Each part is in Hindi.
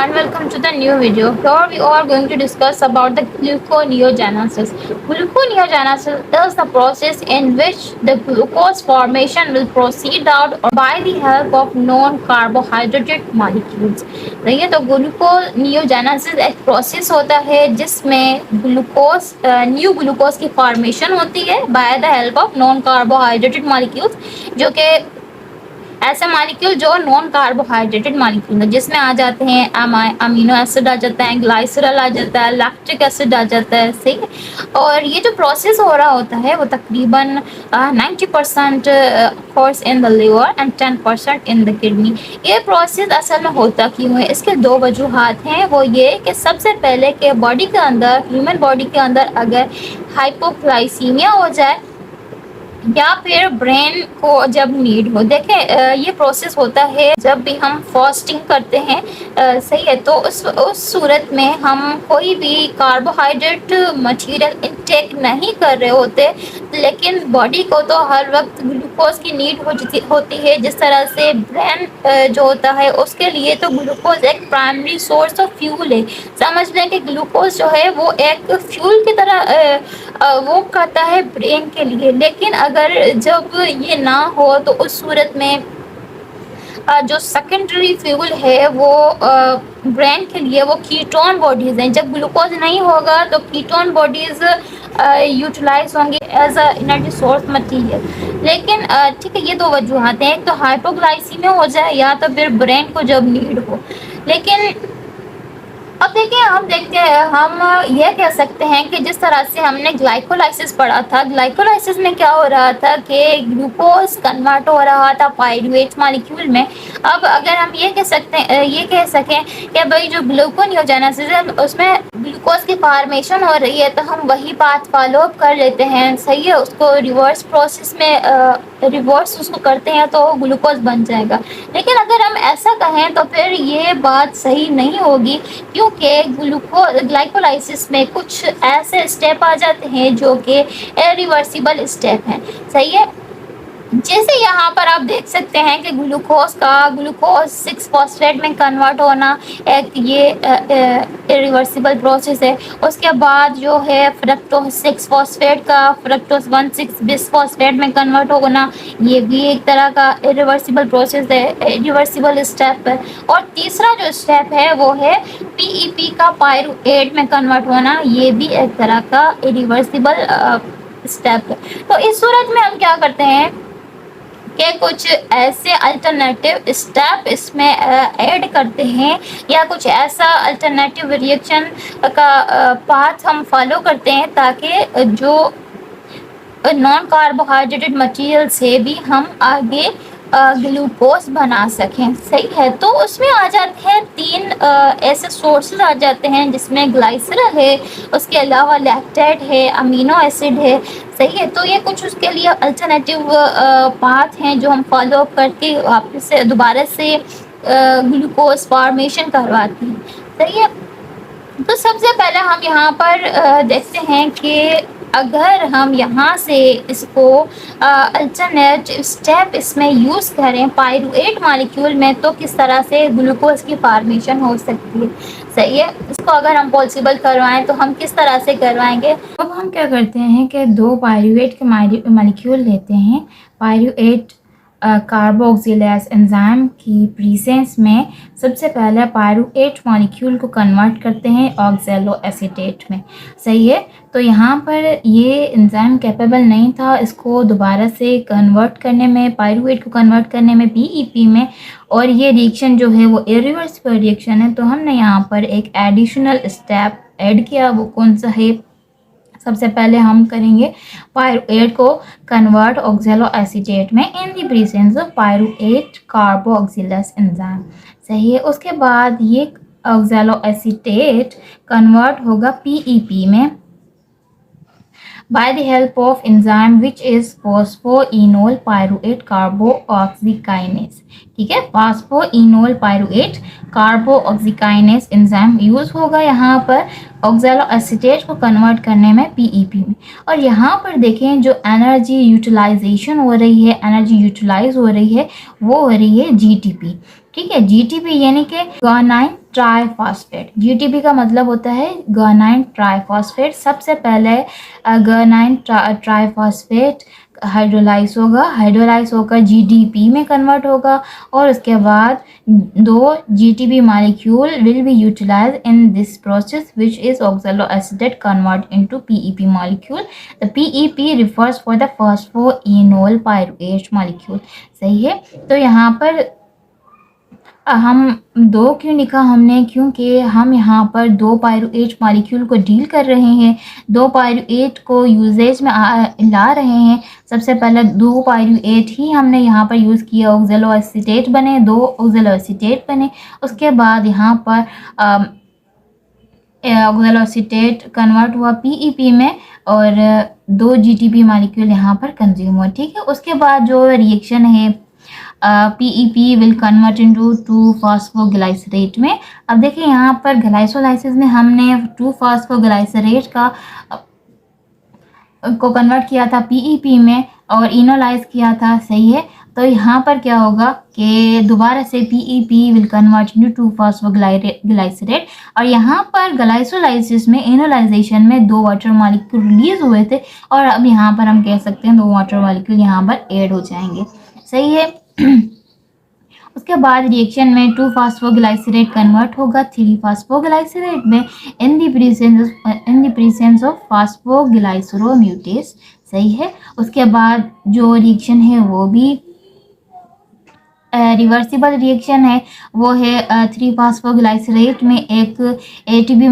and welcome to the new video. Here we are going to discuss about the gluconeogenesis. Gluconeogenesis is the process in which the glucose formation will proceed out by the help of non-carbohydrate molecules. देखिए तो ग्लूकोनियोजेनेसिस एक प्रोसेस होता है जिसमें ग्लूकोज न्यू ग्लूकोज की फॉर्मेशन होती है by the help of non carbohydrated molecules, जो कि ऐसे मॉलिक्यूल जो नॉन कार्बोहाइड्रेटेड मॉलिक्यूल है, जिसमें आ जाते हैं अमीनो एसिड आ जाता है, ग्लाइसरॉल आ जाता है, लैक्टिक एसिड आ जाता है, सही है। और ये जो प्रोसेस हो रहा होता है वो तकरीबन 90% course in the liver and 10% in the kidney. ये प्रोसेस असल में होता क्यों है, इसके दो वजूहात हैं। वो ये कि सबसे पहले के बॉडी के अंदर, ह्यूमन बॉडी के अंदर अगर हाइपोग्लाइसीमिया हो जाए या फिर ब्रेन को जब नीड हो, देखें ये प्रोसेस होता है जब भी हम फास्टिंग करते हैं, सही है। तो उस सूरत में हम कोई भी कार्बोहाइड्रेट मटेरियल इनटेक नहीं कर रहे होते, लेकिन बॉडी को तो हर वक्त ग्लूकोज की नीड होती है। जिस तरह से ब्रेन जो होता है उसके लिए तो ग्लूकोज एक प्राइमरी सोर्स ऑफ फ्यूल है। समझ लें कि ग्लूकोज जो है वो एक फ्यूल की तरह वो करता है ब्रेन के लिए। लेकिन अगर जब ये ना हो तो उस सूरत में जो सेकेंडरी फ्यूल है वो ब्रेन के लिए वो कीटोन बॉडीज़ हैं। जब ग्लूकोज नहीं होगा तो कीटोन बॉडीज़ यूटिलाइज होंगे as a energy source material. लेकिन ठीक है, ये दो वजूहत हैं, एक तो हाइपोग्लाइसीमिया हो जाए या तो फिर ब्रेन को जब नीड हो। लेकिन अब देखिए, हम ये कह सकते हैं कि जिस तरह से हमने ग्लाइकोलाइसिस पढ़ा था, ग्लाइकोलाइसिस में क्या हो रहा था कि ग्लूकोज कन्वर्ट हो रहा था पायरुवेट मॉलिक्यूल में। अब अगर हम ये कह सकें कि भाई जो ग्लूकोनियोजेनेसिस है उसमें ग्लूकोज की फॉर्मेशन हो रही है, तो हम वही बात फॉलो अप कर लेते हैं, सही है। उसको रिवर्स प्रोसेस में रिवर्स उसको करते हैं तो ग्लूकोज बन जाएगा। लेकिन अगर हम ऐसा कहें तो फिर ये बात सही नहीं होगी, क्योंकि ग्लाइकोलाइसिस में कुछ ऐसे स्टेप आ जाते हैं जो कि इरिवर्सिबल स्टेप हैं, सही है। जैसे यहाँ पर आप देख सकते हैं कि ग्लूकोज 6-फॉस्फेट में कन्वर्ट होना एक ये इरिवर्सिबल प्रोसेस है। उसके बाद जो है फ्रक्टोज 6-फॉस्फेट का फ्रक्टोज 1,6-बिसफॉस्फेट में कन्वर्ट होना, ये भी एक तरह का इरिवर्सिबल प्रोसेस है, इरिवर्सिबल स्टेप है। और तीसरा जो स्टेप है वो है PEP का पायरुवेट में कन्वर्ट होना, ये भी एक तरह का इरिवर्सिबल स्टेप है। तो इस सूरत में हम क्या करते हैं कि कुछ ऐसे अल्टरनेटिव स्टेप इसमें ऐड करते हैं, या कुछ ऐसा अल्टरनेटिव रिएक्शन का पाथ हम फॉलो करते हैं ताकि जो नॉन कार्बोहाइड्रेटेड मटेरियल से भी हम आगे ग्लूकोज बना सकें, सही है। तो उसमें आ जाते हैं 3 ऐसे सोर्सेज आ जाते हैं, जिसमें ग्लाइसरॉल है, उसके अलावा लैक्टेट है, अमीनो एसिड है, सही है। तो ये कुछ उसके लिए अल्टरनेटिव पाथ हैं जो हम फॉलो अप करके वापस से दोबारा से ग्लूकोज फॉर्मेशन करवाते हैं, सही है। तो सबसे पहले हम यहाँ पर देखते हैं कि अगर हम यहाँ से इसको अल्टरनेट स्टेप इसमें यूज़ करें पायरुवेट मॉलिक्यूल में, तो किस तरह से ग्लूकोज की फॉर्मेशन हो सकती है, सही है। इसको अगर हम पॉसिबल करवाएं तो हम किस तरह से करवाएंगे। अब हम क्या करते हैं कि 2 पायरुवेट के मॉलिक्यूल लेते हैं। पायरुवेट कार्बोक्सिलेज एंजाइम की प्रेजेंस में सबसे पहले पायरुवेट मॉलिक्यूल को कन्वर्ट करते हैं ऑक्सैलो एसीटेट में, सही है। तो यहाँ पर ये एंजाइम कैपेबल नहीं था इसको दोबारा से कन्वर्ट करने में, पायरुवेट को कन्वर्ट करने में PEP में, और ये रिएक्शन जो है वो इरिवर्सिबल रिएक्शन है। तो हमने यहाँ पर एक एडिशनल स्टेप ऐड किया, वो कौन सा है। सबसे पहले हम करेंगे पायरुवेट को कन्वर्ट ऑक्सैलो एसीटेट में in the presence of pyruvate carboxylase enzyme, सही है। उसके बाद ये ऑक्सैलो एसीटेट कन्वर्ट होगा PEP में by the help of enzyme which is phosphoenol pyruvate carboxykinase, ठीक है। phosphoenol pyruvate carboxykinase enzyme use होगा यहाँ पर ऑक्सैलो एसीटेट को कन्वर्ट करने में PEP में। और यहाँ पर देखें जो एनर्जी यूटिलाइजेशन हो रही है, एनर्जी यूटिलाइज हो रही है, वो हो रही है GTP, ठीक है। GTP यानी कि guanine ट्राइफॉस्फेट। जीटीपी का मतलब होता है गुआनाइन ट्राइफॉस्फेट। सबसे पहले गुआनाइन ट्राइफॉस्फेट हाइड्रोलाइज होगा, हाइड्रोलाइज होकर जीडीपी में कन्वर्ट होगा और उसके बाद दो GTP molecule will be utilised in this process which is oxaloacetate convert into PEP molecule. The PEP refers for the phosphoenolpyruvate molecule. सही है। तो यहाँ पर हम दो क्यों लिखा हमने, क्योंकि हम यहाँ पर दो पायरुएट मॉलिक्यूल को डील कर रहे हैं, दो पायरुएट को यूजेज में ला रहे हैं। सबसे पहले दो पायरुएट ही हमने यहाँ पर यूज़ किया, ऑक्सैलोएसिटेट बने, दो ऑक्सैलोएसिटेट बने। उसके बाद यहाँ पर ऑक्सैलोएसिटेट कन्वर्ट हुआ पीईपी में और दो जीटीपी मॉलिक्यूल यहाँ पर कंज्यूम हुआ। ठीक है। उसके बाद जो रिएक्शन है PEP will convert into 2-phosphoglycerate में। अब देखिए यहाँ पर ग्लाइसोलाइसिस में हमने 2-phosphoglycerate को कन्वर्ट किया था PEP में और इनोलाइज किया था। सही है। तो यहाँ पर क्या होगा कि दोबारा से PEP will convert into 2-phosphoglycerate और यहाँ पर ग्लाइसोलाइसिस में इनोलाइजेशन में दो वाटर मॉलिक्यूल रिलीज हुए थे और अब यहाँ पर हम कह सकते हैं दो वाटर मॉलिक्यूल यहाँ पर ऐड हो जाएंगे। सही है। उसके बाद रिएक्शन में 2-phosphoglycerate कन्वर्ट होगा 3-phosphoglycerate में इन द प्रेजेंस ऑफ फॉस्फोग्लाइसरोम्यूटेस। सही है। उसके बाद जो रिएक्शन है वो भी रिवर्सिबल रिएक्शन है, वो है 3-phosphoglycerate में एक ATP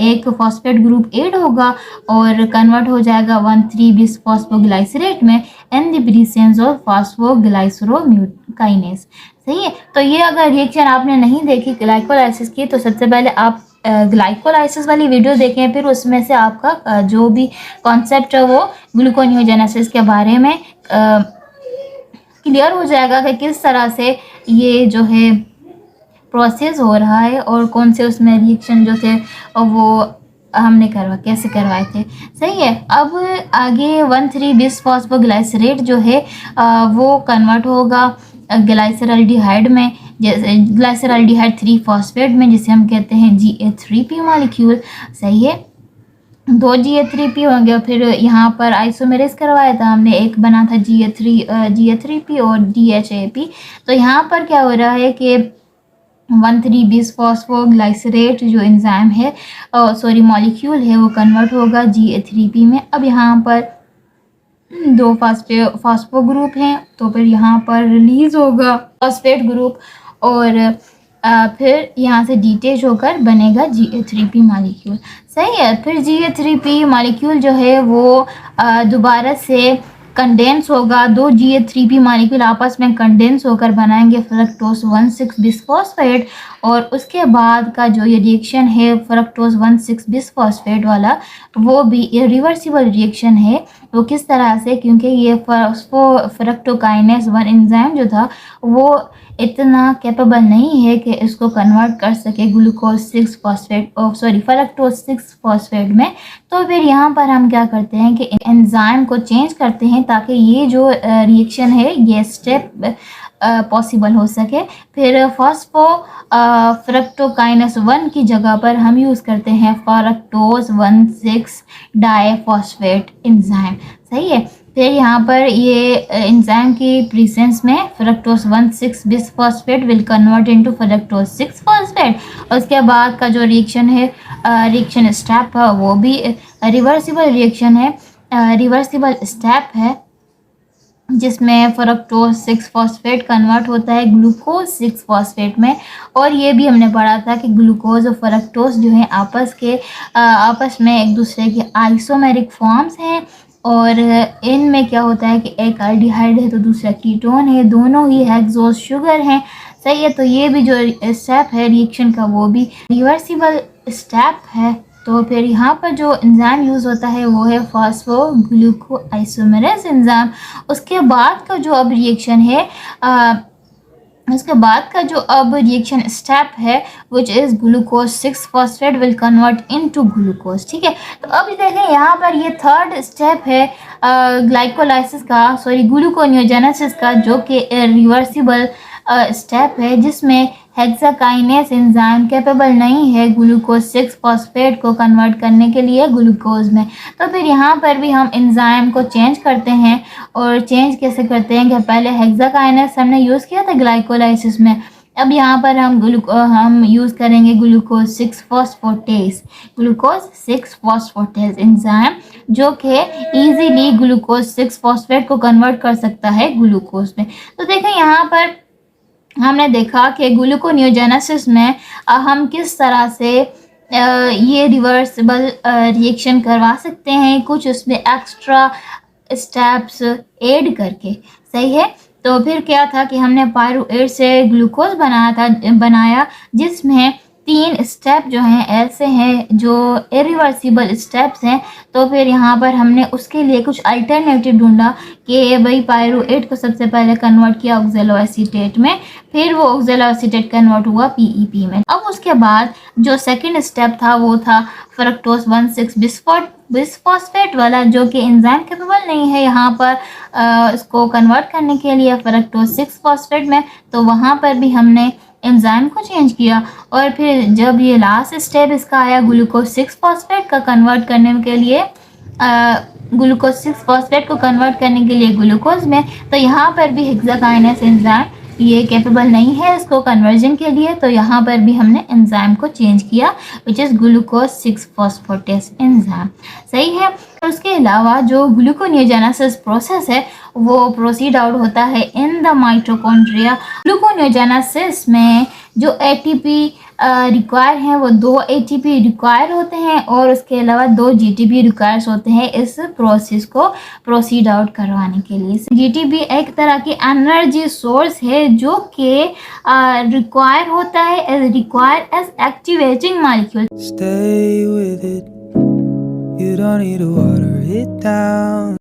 एक फॉस्फेट ग्रुप ऐड होगा और कन्वर्ट हो जाएगा 1,3-bis-phosphoglycerate में इन द प्रेजेंस ऑफ फॉस्फोग्लाइसरोकाइनेस। सही है। तो ये अगर रिएक्शन आपने नहीं देखी ग्लाइकोलाइसिस की तो सबसे पहले आप ग्लाइकोलाइसिस वाली वीडियो देखें, फिर उसमें से आपका जो भी कॉन्सेप्ट है वो ग्लूकोनियोजेनेसिस के बारे में क्लियर हो जाएगा कि किस तरह से ये जो है प्रोसेस हो रहा है और कौन से उसमें रिएक्शन जो थे वो हमने कैसे करवाए थे। सही है। अब आगे 1,3-bis-phosphoglycerate जो है वो कन्वर्ट होगा ग्लाइसरल्डिहाइड में, जैसे ग्लाइसरल्डिहाइड 3-phosphate में, जिसे हम कहते हैं GA3P मॉलिक्यूल। सही है। दो GA3P होंगे। फिर यहाँ पर आइसोमेरेज करवाया था हमने, एक बना था GA3P और DHAP। तो यहाँ पर क्या हो रहा है कि 1,3-bis-phosphoglycerate जो एंजाइम है मॉलिक्यूल है वो कन्वर्ट होगा GA3P में। अब यहाँ पर दो फॉस्फो ग्रुप हैं तो फिर यहाँ पर रिलीज होगा फॉस्फेट ग्रुप और फिर यहाँ से डिटेच होकर बनेगा GA3P मॉलिक्यूल। सही है। फिर GA3P मॉलिक्यूल जो है वो दोबारा से कंडेंस होगा, दो GA3P मॉलिक्यूल आपस में कंडेंस होकर बनाएंगे फ्रक्टोज 1,6-bis-phosphate और उसके बाद का जो ये रिएक्शन है फ्रक्टोज 1,6-bis-phosphate वाला वो भी रिवर्सिबल रिएक्शन है। वो किस तरह से, क्योंकि ये फ्रक्टोकाइनेस 1 एंजाइम जो था वो इतना कैपेबल नहीं है कि इसको कन्वर्ट कर सके फ्रक्टोज 6-phosphate में। तो फिर यहाँ पर हम क्या करते हैं कि एंजाइम को चेंज करते हैं ताकि ये जो रिएक्शन है ये स्टेप पॉसिबल हो सके। फिर फ्रक्टोकाइनेस 1 की जगह पर हम यूज़ करते हैं फ्रक्टोज 1,6-डाइफॉस्फेट एंजाइम। सही है। फिर यहाँ पर ये एंजाइम की प्रेजेंस में fructose 1,6-bis-phosphate will convert into fructose 6-phosphate। उसके बाद का जो रिएक्शन है रिएक्शन स्टेप है वो भी रिवर्सिबल रिएक्शन है, रिवर्सिबल स्टेप है जिसमें फ्रक्टोज 6-phosphate कन्वर्ट होता है ग्लूकोज 6-phosphate में। और ये भी हमने पढ़ा था कि ग्लूकोज और फ्रक्टोज जो है आपस में एक दूसरे के आइसोमेरिक फॉर्म्स हैं और इनमें क्या होता है कि एक एल्डिहाइड है तो दूसरा कीटोन है, दोनों ही हेक्सोज शुगर हैं। सही है। तो ये भी जो स्टेप है रिएक्शन का वो भी रिवर्सिबल स्टेप है। तो फिर यहाँ पर जो एंजाइम यूज़ होता है वो है फॉस्फोग्लूकोआइसोमेरेज एंजाइम। उसके बाद का जो अब रिएक्शन है रिएक्शन स्टेप है which is glucose 6-phosphate will convert into glucose. ठीक है। तो अब देखें यहाँ पर ये थर्ड स्टेप है ग्लूकोनियोजेनेसिस का जो कि रिवर्सिबल स्टेप है जिसमें हेक्साकाइनेस एंजाइम कैपेबल नहीं है ग्लूकोज 6 फॉस्फेट को कन्वर्ट करने के लिए ग्लूकोज में। तो फिर यहाँ पर भी हम एंजाइम को चेंज करते हैं, और चेंज कैसे करते हैं कि पहले हेक्साकाइनेस हमने यूज़ किया था ग्लाइकोलाइसिस में, अब यहाँ पर हम यूज़ करेंगे glucose 6 phosphatase, glucose 6 phosphatase enzyme, जो कि इजीली ग्लूकोज 6 फॉस्फेट को कन्वर्ट कर सकता है ग्लूकोज में। तो देखें यहाँ पर हमने देखा कि ग्लूकोनियोजेनेसिस में हम किस तरह से ये रिवर्सिबल रिएक्शन करवा सकते हैं, कुछ उसमें एक्स्ट्रा स्टेप्स ऐड करके। सही है। तो फिर क्या था कि हमने पायरुवेट से ग्लूकोज बनाया जिसमें 3 स्टेप जो हैं ऐसे हैं जो इरिवर्सिबल स्टेप्स हैं। तो फिर यहाँ पर हमने उसके लिए कुछ अल्टरनेटिव ढूंढा कि भाई पायरुवेट को सबसे पहले कन्वर्ट किया ऑक्जेलोएसीटेट में, फिर वो ऑक्जेलोएसीटेट कन्वर्ट हुआ पीईपी में। अब उसके बाद जो सेकंड स्टेप था वो था फ्रक्टोज 1,6 बिसफॉस्फेट वाला, जो कि एंजाइम कैपेबल नहीं है यहाँ पर इसको कन्वर्ट करने के लिए फ्रक्टोज 6 फॉस्फेट में। तो वहाँ पर भी हमने एंजाइम को चेंज किया, और फिर जब ये लास्ट स्टेप इसका आया ग्लूकोज 6 फॉस्फेट का कन्वर्ट करने के लिए ग्लूकोज 6 फॉस्फेट को कन्वर्ट करने के लिए ग्लूकोज में, तो यहाँ पर भी हेक्साकाइनेस एंजाइम ये कैपेबल नहीं है इसको कन्वर्जन के लिए। तो यहाँ पर भी हमने एंजाइम को चेंज किया which is glucose 6 phosphatase enzyme. सही है। उसके अलावा जो ग्लूकोनियोजेनेसिस प्रोसेस है वो प्रोसीड आउट होता है इन द माइटोकॉन्ड्रिया। ग्लूकोनियोजेनेसिस में जो एटीपी रिक्वायर हैं वो 2 एटीपी रिक्वायर होते हैं, और उसके अलावा 2 जीटीपी रिक्वायर्स होते हैं इस प्रोसेस को प्रोसीड आउट करवाने के लिए। जीटीपी एक तरह की एनर्जी सोर्स है जो कि रिक्वायर होता है as activating molecule. Stay with it. You don't need to water it down.